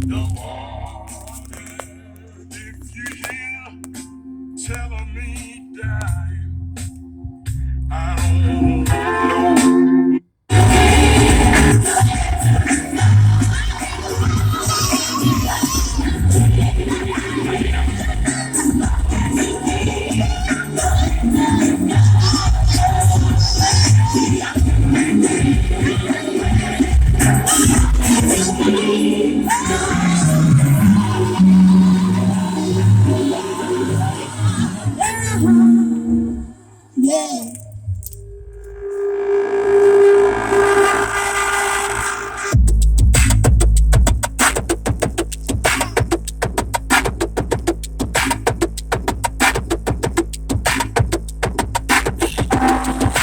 The water, if you hear, telling me dying. I don't know. Yeah.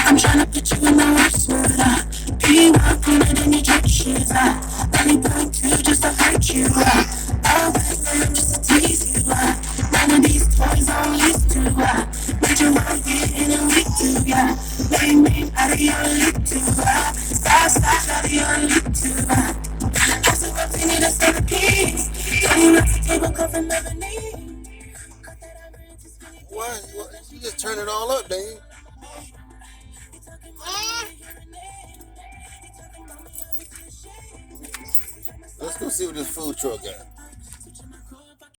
I'm tryna put you in my worst mood. Be one cleaner than your church shoes. Let me point to just to hurt you. I'll wait them just to tease you. None of these toys I'm used to. Made you wanna get in a week too. Yeah, name out of your league too. Stop out of your league too. Have some up, you need a set of keys. Tell you not to table come from Lebanese. What? You just turn it all up, Dave. Let's go see what this food truck got.